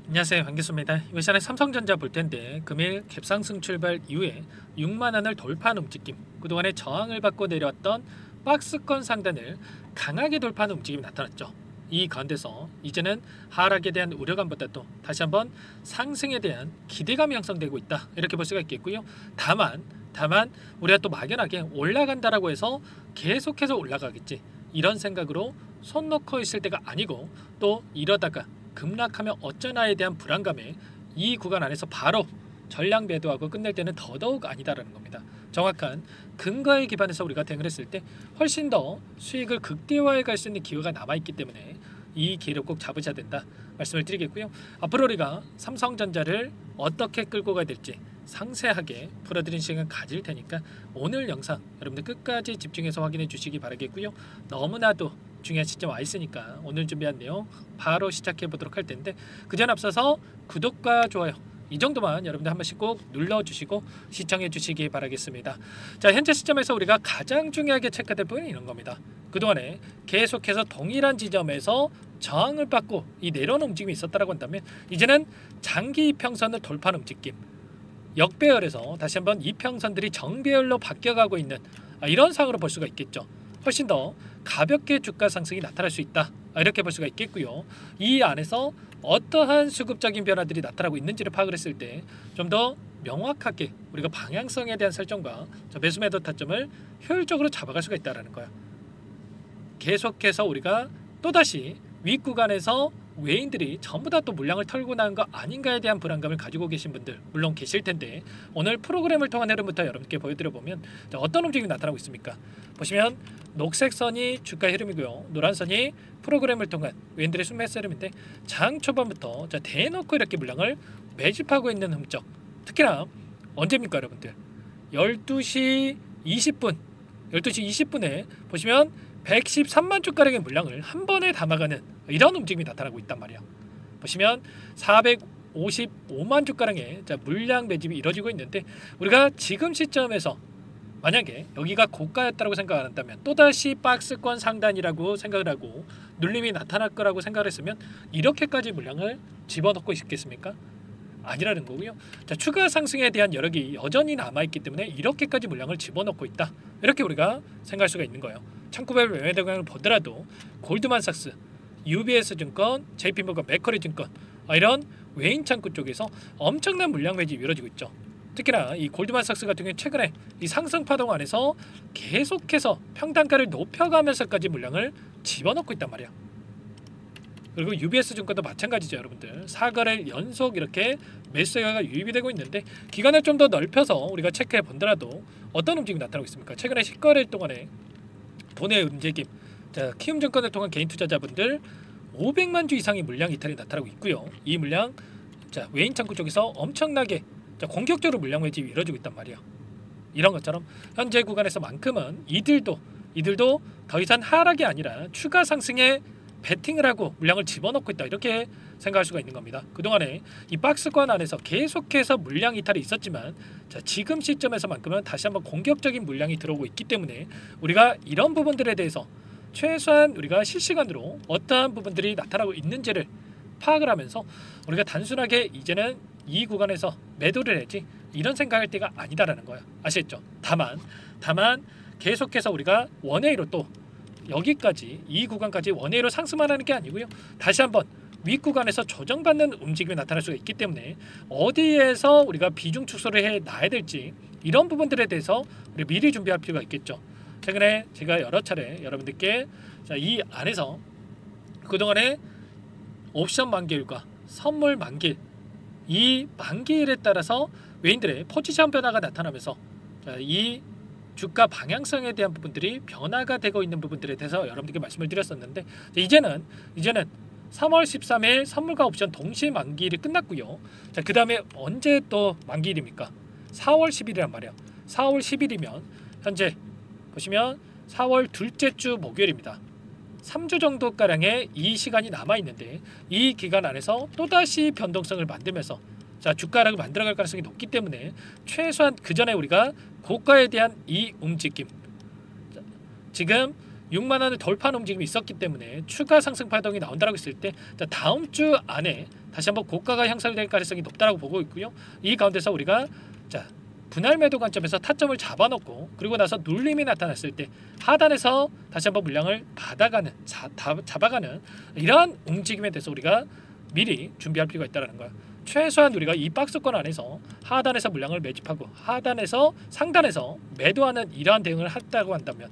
안녕하세요, 반갑습니다. 이번 시간에 삼성전자 볼 텐데 금일 갭상승 출발 이후에 6만 원을 돌파한 움직임, 그동안에 저항을 받고 내려왔던 박스권 상단을 강하게 돌파하는 움직임이 나타났죠. 이 가운데서 이제는 하락에 대한 우려감보다도 다시 한번 상승에 대한 기대감이 형성되고 있다, 이렇게 볼 수가 있겠고요. 다만 우리가 또 막연하게 올라간다라고 해서 계속해서 올라가겠지, 이런 생각으로 손 놓고 있을 때가 아니고, 또 이러다가 급락하면 어쩌나에 대한 불안감에 이 구간 안에서 바로 전량 매도하고 끝낼 때는 더더욱 아니다라는 겁니다. 정확한 근거에 기반해서 우리가 대응을 했을 때 훨씬 더 수익을 극대화해 갈 수 있는 기회가 남아있기 때문에 이 기회를 꼭 잡으셔야 된다 말씀을 드리겠고요. 앞으로 우리가 삼성전자를 어떻게 끌고 가야 될지 상세하게 풀어드린 시간 가질 테니까 오늘 영상 여러분들 끝까지 집중해서 확인해 주시기 바라겠고요. 너무나도 중요한 시점 와 있으니까 오늘 준비한 내용 바로 시작해 보도록 할 텐데, 그전 앞서서 구독과 좋아요 이 정도만 여러분들 한 번씩 꼭 눌러주시고 시청해 주시기 바라겠습니다. 자, 현재 시점에서 우리가 가장 중요하게 체크될 부분이 이런 겁니다. 그동안에 계속해서 동일한 지점에서 저항을 받고 이 내려오는 움직임이 있었다고 한다면, 이제는 장기 이평선을 돌파하는 움직임, 역배열에서 다시 한번 이평선들이 정배열로 바뀌어가고 있는 이런 상황으로 볼 수가 있겠죠. 훨씬 더 가볍게 주가 상승이 나타날 수 있다, 이렇게 볼 수가 있겠고요. 이 안에서 어떠한 수급적인 변화들이 나타나고 있는지를 파악을 했을 때 좀 더 명확하게 우리가 방향성에 대한 설정과 매수 매도 타점을 효율적으로 잡아갈 수가 있다는 거야. 계속해서 우리가 또다시 윗구간에서 외인들이 전부 다 또 물량을 털고 나온 거 아닌가에 대한 불안감을 가지고 계신 분들 물론 계실 텐데, 오늘 프로그램을 통한 흐름부터 여러분께 보여드려 보면 어떤 움직임이 나타나고 있습니까? 보시면 녹색 선이 주가 흐름이고요, 노란 선이 프로그램을 통한 외인들의 순매수 흐름인데, 장 초반부터 대놓고 이렇게 물량을 매집하고 있는 흔적, 특히나 언제입니까 여러분들? 12시 20분에 보시면 113만 주가량의 물량을 한 번에 담아가는 이런 움직임이 나타나고 있단 말이야. 보시면 455만 주가량의 물량 매집이 이루어지고 있는데, 우리가 지금 시점에서 만약에 여기가 고가였다고 생각한다면, 또다시 박스권 상단이라고 생각을 하고 눌림이 나타날 거라고 생각을 했으면 이렇게까지 물량을 집어넣고 있겠습니까? 아니라는 거고요. 추가 상승에 대한 여력이 여전히 남아있기 때문에 이렇게까지 물량을 집어넣고 있다, 이렇게 우리가 생각할 수가 있는 거예요. 창구별 매매 동향을 보더라도 골드만삭스, UBS 증권, JP모건, 맥쿼리 증권 이런 외인 창구 쪽에서 엄청난 물량 매집이 이루어지고 있죠. 특히나 이 골드만삭스 같은 경우는 최근에 이 상승 파동 안에서 계속해서 평단가를 높여가면서까지 물량을 집어넣고 있단 말이야. 그리고 UBS 증권도 마찬가지죠. 여러분들 4거래일 연속 이렇게 매수세가 유입이 되고 있는데, 기간을 좀 더 넓혀서 우리가 체크해 본더라도 어떤 움직임이 나타나고 있습니까? 최근에 10거래일 동안에 돈의 움직임, 키움증권을 통한 개인 투자자분들 500만 주 이상의 물량 이탈이 나타나고 있고요. 이 물량 외인 창구 쪽에서 엄청나게 공격적으로 물량 매집이 이루어지고 있단 말이야. 이런 것처럼 현재 구간에서만큼은 이들도 더 이상 하락이 아니라 추가 상승에 베팅을 하고 물량을 집어넣고 있다, 이렇게 생각할 수가 있는 겁니다. 그동안에 이 박스권 안에서 계속해서 물량 이탈이 있었지만, 지금 시점에서만큼은 다시 한번 공격적인 물량이 들어오고 있기 때문에 우리가 이런 부분들에 대해서 최소한 우리가 실시간으로 어떠한 부분들이 나타나고 있는지를 파악을 하면서 우리가 단순하게 이제는 이 구간에서 매도를 해야지, 이런 생각할 때가 아니다라는 거야. 아시겠죠? 다만 계속해서 우리가 원웨이로 또 여기까지 이 구간까지 원웨이로 상승만 하는 게 아니고요, 다시 한번 윗구간에서 조정받는 움직임이 나타날 수가 있기 때문에 어디에서 우리가 비중 축소를 해 놔야 될지, 이런 부분들에 대해서 우리 미리 준비할 필요가 있겠죠. 최근에 제가 여러 차례 여러분들께 이 안에서 그동안에 옵션 만기일과 선물 만기일, 이 만기일에 따라서 외인들의 포지션 변화가 나타나면서 이 주가 방향성에 대한 부분들이 변화가 되고 있는 부분들에 대해서 여러분들께 말씀을 드렸었는데, 이제는 3월 13일 선물과 옵션 동시에 만기일이 끝났고요. 그 다음에 언제 또 만기일입니까? 4월 10일이란 말이야. 4월 10일이면 현재 보시면 4월 둘째 주 목요일입니다. 3주 정도가량의 이 시간이 남아있는데, 이 기간 안에서 또다시 변동성을 만들면서 주가락을 만들어갈 가능성이 높기 때문에 최소한 그 전에 우리가 고가에 대한 이 움직임, 지금 6만 원을 돌파하는 움직임이 있었기 때문에 추가 상승 파동이 나온다고 했을 때 다음 주 안에 다시 한번 고가가 형성될 가능성이 높다라고 보고 있고요. 이 가운데서 우리가 분할 매도 관점에서 타점을 잡아놓고 그리고 나서 눌림이 나타났을 때 하단에서 다시 한번 물량을 잡아가는 이러한 움직임에 대해서 우리가 미리 준비할 필요가 있다는 거야. 최소한 우리가 이 박스권 안에서 하단에서 물량을 매집하고 하단에서 상단에서 매도하는 이러한 대응을 했다고 한다면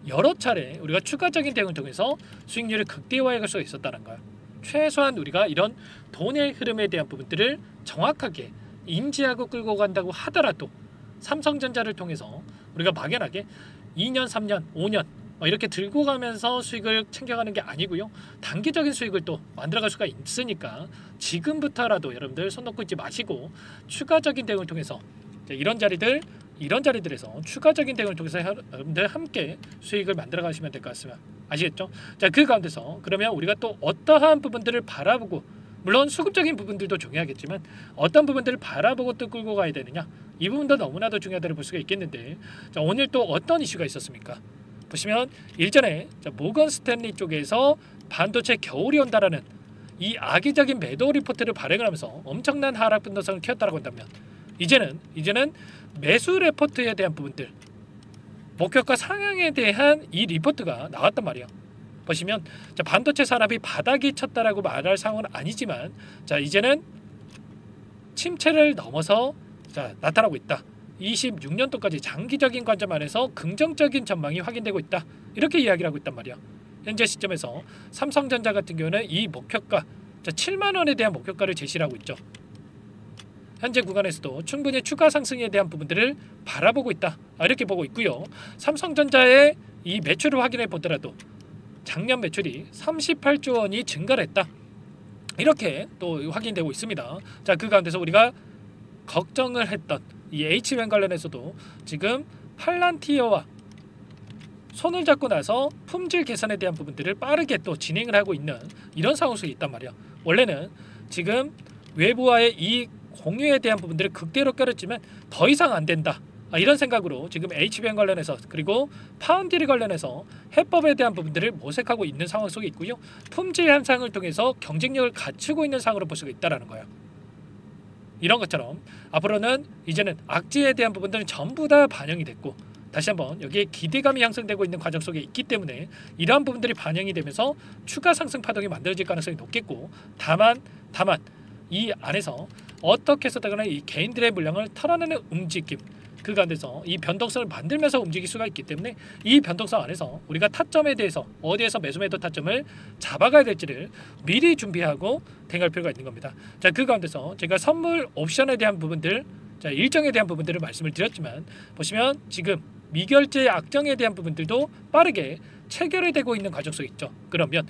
여러 차례 우리가 추가적인 대응을 통해서 수익률을 극대화해 갈 수가 있었다는 거야. 최소한 우리가 이런 돈의 흐름에 대한 부분들을 정확하게 인지하고 끌고 간다고 하더라도 삼성전자를 통해서 우리가 막연하게 2년, 3년, 5년 이렇게 들고 가면서 수익을 챙겨가는 게 아니고요. 단기적인 수익을 또 만들어갈 수가 있으니까 지금부터라도 여러분들 손 놓고 있지 마시고 추가적인 대응을 통해서 이런 자리들에서 추가적인 대응을 통해서 여러분들 함께 수익을 만들어 가시면 될 것 같습니다. 아시겠죠? 자, 그 가운데서 그러면 우리가 또 어떠한 부분들을 바라보고 물론 수급적인 부분들도 중요하겠지만 어떤 부분들을 바라보고 또 끌고 가야 되느냐 이 부분도 너무나도 중요하다고 볼 수가 있겠는데 자, 오늘 또 어떤 이슈가 있었습니까? 보시면 일전에 모건 스탠리 쪽에서 반도체 겨울이 온다라는 이 악의적인 매도 리포트를 발행을 하면서 엄청난 하락 변동성을 키웠다라고 한다면 이제는 매수 리포트에 대한 부분들 목표가 상향에 대한 이 리포트가 나왔단 말이에요. 보시면 반도체 산업이 바닥이 쳤다라고 말할 상황은 아니지만 이제는 침체를 넘어서 나타나고 있다. 26년도까지 장기적인 관점 안에서 긍정적인 전망이 확인되고 있다. 이렇게 이야기를 하고 있단 말이야. 현재 시점에서 삼성전자 같은 경우는 이 목표가 7만 원에 대한 목표가를 제시를 하고 있죠. 현재 구간에서도 충분히 추가 상승에 대한 부분들을 바라보고 있다. 이렇게 보고 있고요. 삼성전자의 이 매출을 확인해 보더라도 작년 매출이 38조 원이 증가를 했다. 이렇게 또 확인되고 있습니다. 자, 그 가운데서 우리가 걱정을 했던 이 H뱅 관련해서도 지금 팔란티어와 손을 잡고 나서 품질 개선에 대한 부분들을 빠르게 또 진행을 하고 있는 이런 상황 속에 있단 말이야. 원래는 지금 외부와의 이 공유에 대한 부분들을 극대로 끌었지만 더 이상 안 된다. 이런 생각으로 지금 H뱅 관련해서 그리고 파운드리 관련해서 해법에 대한 부분들을 모색하고 있는 상황 속에 있고요. 품질 향상을 통해서 경쟁력을 갖추고 있는 상황으로 볼 수가 있다라는 거예요. 이런 것처럼 앞으로는 이제는 악재에 대한 부분들은 전부 다 반영이 됐고 다시 한번 여기에 기대감이 형성되고 있는 과정 속에 있기 때문에 이러한 부분들이 반영이 되면서 추가 상승 파동이 만들어질 가능성이 높겠고 다만 이 안에서 어떻게 해서다거나 이 개인들의 물량을 털어내는 움직임 그 가운데서 이 변동성을 만들면서 움직일 수가 있기 때문에 이 변동성 안에서 우리가 타점에 대해서 어디에서 매수매도 타점을 잡아가야 될지를 미리 준비하고 대응할 필요가 있는 겁니다. 자, 그 가운데서 제가 선물 옵션에 대한 부분들 일정에 대한 부분들을 말씀을 드렸지만 보시면 지금 미결제 약정에 대한 부분들도 빠르게 체결이 되고 있는 과정 속에 있죠. 그러면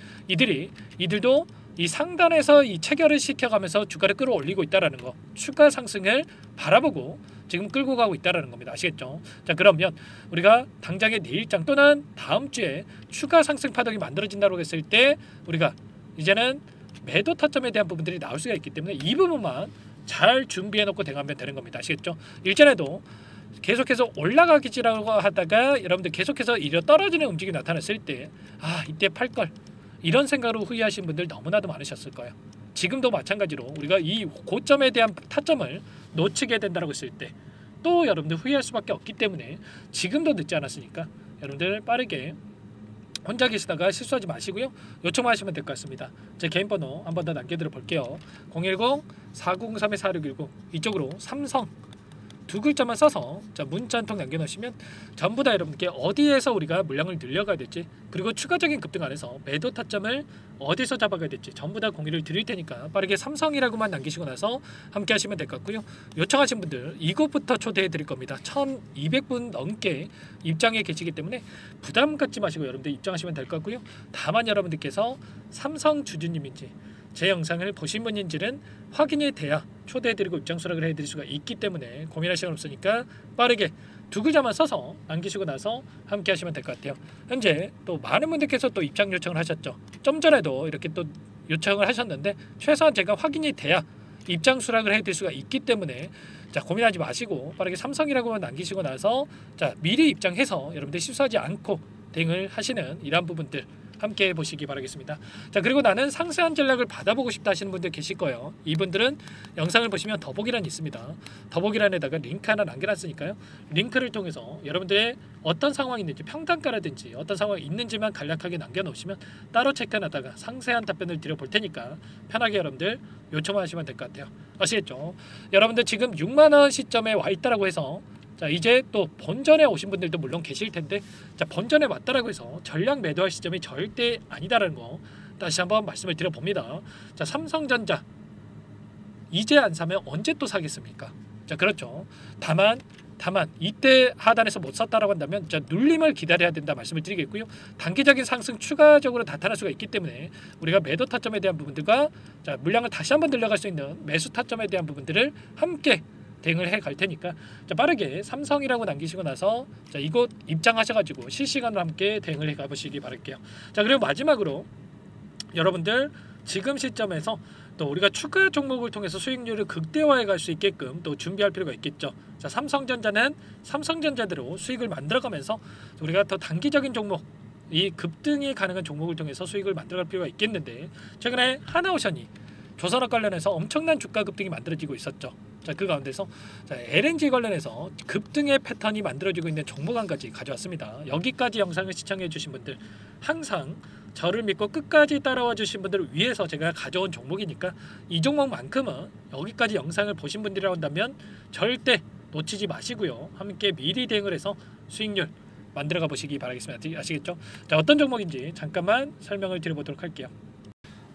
이들도 이 상단에서 이 체결을 시켜가면서 주가를 끌어올리고 있다라는 거 추가 상승을 바라보고 지금 끌고 가고 있다라는 겁니다. 아시겠죠? 자, 그러면 우리가 당장의 내일장 또는 다음 주에 추가 상승 파동이 만들어진다고 했을 때 우리가 이제는 매도 타점에 대한 부분들이 나올 수가 있기 때문에 이 부분만 잘 준비해 놓고 대응하면 되는 겁니다. 아시겠죠? 일전에도 계속해서 올라가기지라고 하다가 여러분들 계속해서 이려 떨어지는 움직임이 나타났을 때 이때 팔걸 이런 생각으로 후회하신 분들 너무나도 많으셨을 거예요. 지금도 마찬가지로 우리가 이 고점에 대한 타점을 놓치게 된다고 했을 때 또 여러분들 후회할 수밖에 없기 때문에 지금도 늦지 않았으니까 여러분들 빠르게 혼자 계시다가 실수하지 마시고요. 요청하시면 될 것 같습니다. 제 개인 번호 한 번 더 남겨드려 볼게요. 010-4903-4610 이쪽으로 삼성 두 글자만 써서 문자 한 통 남겨놓으시면 전부 다 여러분께 어디에서 우리가 물량을 늘려가야 될지 그리고 추가적인 급등 안에서 매도 타점을 어디서 잡아가야 될지 전부 다 공유를 드릴 테니까 빠르게 삼성이라고만 남기시고 나서 함께 하시면 될 것 같고요. 요청하신 분들 이곳부터 초대해 드릴 겁니다. 1200분 넘게 입장해 계시기 때문에 부담 갖지 마시고 여러분들 입장하시면 될 것 같고요. 다만 여러분들께서 삼성 주주님인지 제 영상을 보신 분인지는 확인이 돼야 초대해드리고 입장 수락을 해드릴 수가 있기 때문에 고민할 시간 없으니까 빠르게 두 글자만 써서 남기시고 나서 함께 하시면 될 것 같아요. 현재 또 많은 분들께서 또 입장 요청을 하셨죠. 좀 전에도 이렇게 또 요청을 하셨는데 최소한 제가 확인이 돼야 입장 수락을 해드릴 수가 있기 때문에 고민하지 마시고 빠르게 삼성이라고만 남기시고 나서 미리 입장해서 여러분들 실수하지 않고 대응을 하시는 이러한 부분들 함께 보시기 바라겠습니다. 자, 그리고 나는 상세한 전략을 받아보고 싶다 하시는 분들 계실 거예요. 이분들은 영상을 보시면 더보기란이 있습니다. 더보기란에다가 링크 하나 남겨놨으니까요. 링크를 통해서 여러분들의 어떤 상황이 있는지, 평단가라든지 어떤 상황이 있는지만 간략하게 남겨놓으시면 따로 체크해놨다가 상세한 답변을 드려볼 테니까 편하게 여러분들 요청만 하시면 될 것 같아요. 아시겠죠? 여러분들 지금 6만원 시점에 와 있다라고 해서 자, 이제 또 본전에 오신 분들도 물론 계실 텐데, 자, 본전에 왔다라고 해서 전량 매도할 시점이 절대 아니다라는 거 다시 한번 말씀을 드려봅니다. 자, 삼성전자 이제 안 사면 언제 또 사겠습니까? 자, 그렇죠. 다만 이때 하단에서 못 샀다라고 한다면 자, 눌림을 기다려야 된다 말씀을 드리겠고요. 단기적인 상승 추가적으로 나타날 수가 있기 때문에 우리가 매도 타점에 대한 부분들과 자, 물량을 다시 한번 늘려갈 수 있는 매수 타점에 대한 부분들을 함께 대응을 해 갈 테니까 자, 빠르게 삼성이라고 남기시고 나서 자, 이곳 입장하셔가지고 실시간으로 함께 대응을 해 가보시기 바랄게요. 자, 그리고 마지막으로 여러분들 지금 시점에서 또 우리가 추가 종목을 통해서 수익률을 극대화해 갈 수 있게끔 또 준비할 필요가 있겠죠. 자, 삼성전자는 삼성전자대로 수익을 만들어가면서 우리가 더 단기적인 종목, 이 급등이 가능한 종목을 통해서 수익을 만들어갈 필요가 있겠는데, 최근에 하나오션이 조선업 관련해서 엄청난 주가 급등이 만들어지고 있었죠. 자, 그 가운데서 자, LNG 관련해서 급등의 패턴이 만들어지고 있는 종목 한 가지 가져왔습니다. 여기까지 영상을 시청해 주신 분들, 항상 저를 믿고 끝까지 따라와 주신 분들을 위해서 제가 가져온 종목이니까 이 종목만큼은 여기까지 영상을 보신 분들이라고 한다면 절대 놓치지 마시고요. 함께 미리 대응을 해서 수익률 만들어가 보시기 바라겠습니다. 아시겠죠? 자, 어떤 종목인지 잠깐만 설명을 드려보도록 할게요.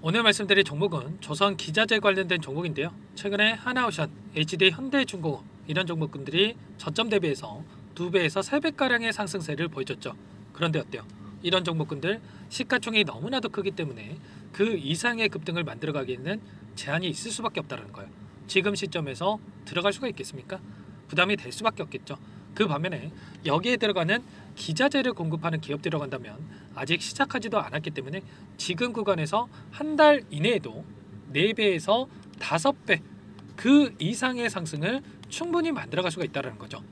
오늘 말씀드릴 종목은 조선 기자재 관련된 종목인데요. 최근에 하나오션, HD 현대중공업 이런 종목군들이 저점 대비해서 2배에서 3배가량의 상승세를 보여줬죠. 그런데 어때요? 이런 종목군들 시가총액이 너무나도 크기 때문에 그 이상의 급등을 만들어가기에는 제한이 있을 수밖에 없다는 거예요. 지금 시점에서 들어갈 수가 있겠습니까? 부담이 될 수밖에 없겠죠. 그 반면에 여기에 들어가는 기자재를 공급하는 기업 들어간다면 아직 시작하지도 않았기 때문에 지금 구간에서 한 달 이내에도 4배에서 5배 그 이상의 상승을 충분히 만들어갈 수가 있다는 거죠.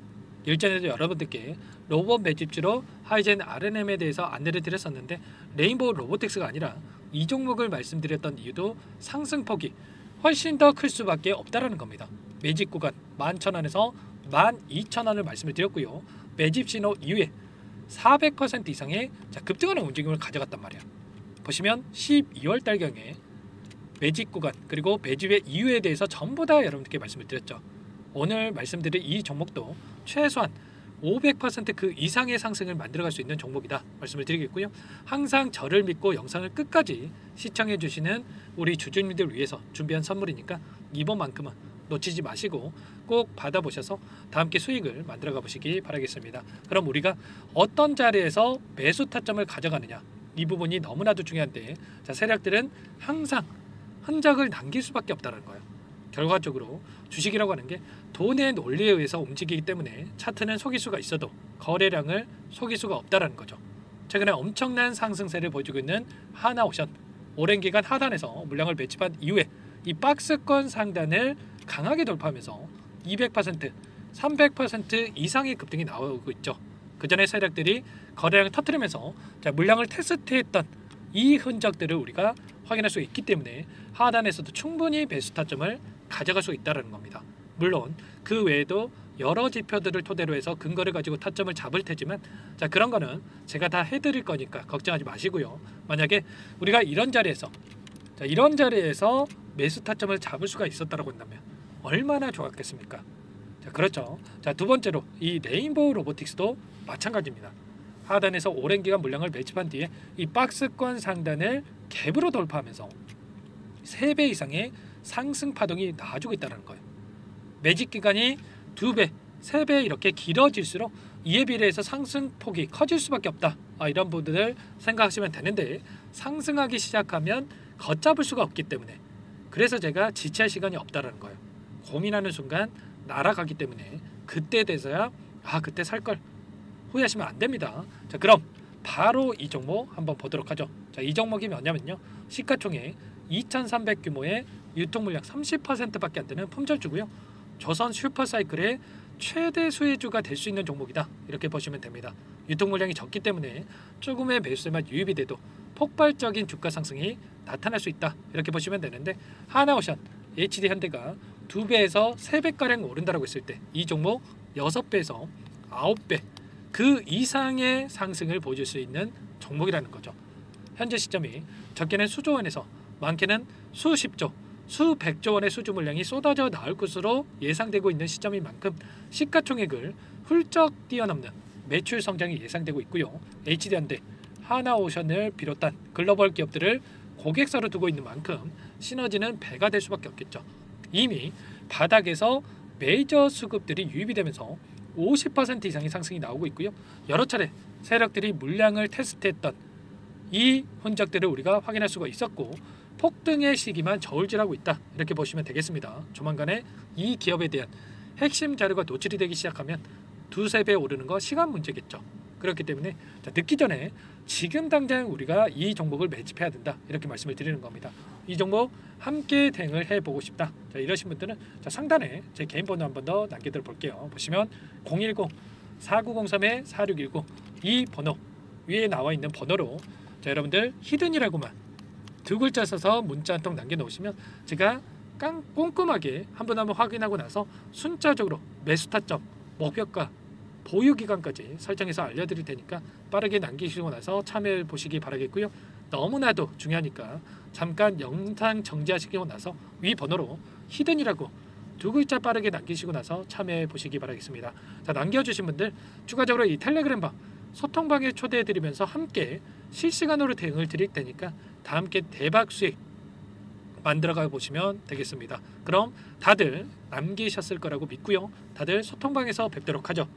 일전에도 여러분들께 로봇 매집주로 하이젠 R&M에 대해서 안내를 드렸었는데 레인보우 로보틱스가 아니라 이 종목을 말씀드렸던 이유도 상승폭이 훨씬 더 클 수밖에 없다라는 겁니다. 매집 구간 11,000원에서 12,000원을 말씀을 드렸고요. 매집 신호 이후에 400% 이상의 급등하는 움직임을 가져갔단 말이야. 보시면 12월 달경에 매집 구간 그리고 매집의 이유에 대해서 전부 다 여러분들께 말씀을 드렸죠. 오늘 말씀드린 이 종목도 최소한 500% 그 이상의 상승을 만들어갈 수 있는 종목이다 말씀을 드리겠고요. 항상 저를 믿고 영상을 끝까지 시청해 주시는 우리 주주님들 위해서 준비한 선물이니까 이번만큼은 놓치지 마시고 꼭 받아보셔서 다 함께 수익을 만들어가 보시기 바라겠습니다. 그럼 우리가 어떤 자리에서 매수 타점을 가져가느냐, 이 부분이 너무나도 중요한데, 자, 세력들은 항상 흔적을 남길 수밖에 없다는 거예요. 결과적으로 주식이라고 하는 게 돈의 논리에 의해서 움직이기 때문에 차트는 속일 수가 있어도 거래량을 속일 수가 없다는 거죠. 최근에 엄청난 상승세를 보여주고 있는 하나오션, 오랜 기간 하단에서 물량을 매집한 이후에 이 박스권 상단을 강하게 돌파하면서 200%, 300% 이상의 급등이 나오고 있죠. 그 전에 세력들이 거래량을 터뜨리면서 자, 물량을 테스트했던 이 흔적들을 우리가 확인할 수 있기 때문에 하단에서도 충분히 매수 타점을 가져갈 수 있다는 겁니다. 물론 그 외에도 여러 지표들을 토대로 해서 근거를 가지고 타점을 잡을 테지만 자, 그런 거는 제가 다 해드릴 거니까 걱정하지 마시고요. 만약에 우리가 이런 자리에서 매수 타점을 잡을 수가 있었다고 한다면 얼마나 좋았겠습니까? 자, 그렇죠. 자, 두 번째로 이 레인보우 로보틱스도 마찬가지입니다. 하단에서 오랜 기간 물량을 매집한 뒤에 이 박스권 상단을 갭으로 돌파하면서 3배 이상의 상승 파동이 나와주고 있다는 거예요. 매집 기간이 2배, 3배 이렇게 길어질수록 이에 비례해서 상승폭이 커질 수밖에 없다. 이런 부분을 생각하시면 되는데 상승하기 시작하면 걷잡을 수가 없기 때문에 그래서 제가 지체할 시간이 없다는 거예요. 고민하는 순간 날아가기 때문에 그때 돼서야 그때 살 걸 후회하시면 안 됩니다. 자, 그럼 바로 이 종목 한번 보도록 하죠. 자, 이 종목이 뭐냐면요, 시가총액 2,300 규모의 유통 물량 30%밖에 안 되는 품절주고요. 조선 슈퍼사이클의 최대 수혜주가 될 수 있는 종목이다 이렇게 보시면 됩니다. 유통 물량이 적기 때문에 조금의 매수세만 유입이 돼도 폭발적인 주가 상승이 나타날 수 있다 이렇게 보시면 되는데, 하나오션, HD현대가 2배에서 3배가량 오른다라고 했을 때 이 종목 6배에서 9배 그 이상의 상승을 보여줄 수 있는 종목이라는 거죠. 현재 시점이 적게는 수조 원에서 많게는 수십조, 수백조 원의 수주 물량이 쏟아져 나올 것으로 예상되고 있는 시점인 만큼 시가총액을 훌쩍 뛰어넘는 매출 성장이 예상되고 있고요. HD현대, 하나오션을 비롯한 글로벌 기업들을 고객사로 두고 있는 만큼 시너지는 배가 될 수밖에 없겠죠. 이미 바닥에서 메이저 수급들이 유입이 되면서 50% 이상의 상승이 나오고 있고요. 여러 차례 세력들이 물량을 테스트했던 이 흔적들을 우리가 확인할 수가 있었고, 폭등의 시기만 저울질하고 있다 이렇게 보시면 되겠습니다. 조만간에 이 기업에 대한 핵심 자료가 노출이 되기 시작하면 2~3배 오르는 거 시간 문제겠죠. 그렇기 때문에 늦기 전에 지금 당장 우리가 이 종목을 매집해야 된다 이렇게 말씀을 드리는 겁니다. 이 종목 함께 대응을 해보고 싶다, 이러신 분들은 상단에 제 개인 번호 한 번 더 남겨드려 볼게요. 보시면 010-4903-4619 이 번호 위에 나와 있는 번호로 여러분들 히든이라고만 2글자 써서 문자 한 통 남겨놓으시면 제가 꼼꼼하게 한 번 확인하고 나서 순차적으로 매수 타점, 목표가, 보유기간까지 설정해서 알려드릴 테니까 빠르게 남기시고 나서 참여해 보시기 바라겠고요. 너무나도 중요하니까 잠깐 영상 정지하시고 나서 위 번호로 히든이라고 2글자 빠르게 남기시고 나서 참여해 보시기 바라겠습니다. 자, 남겨주신 분들 추가적으로 이 텔레그램방 소통방에 초대해 드리면서 함께 실시간으로 대응을 드릴 테니까 다 함께 대박 수익 만들어가 보시면 되겠습니다. 그럼 다들 남기셨을 거라고 믿고요. 다들 소통방에서 뵙도록 하죠.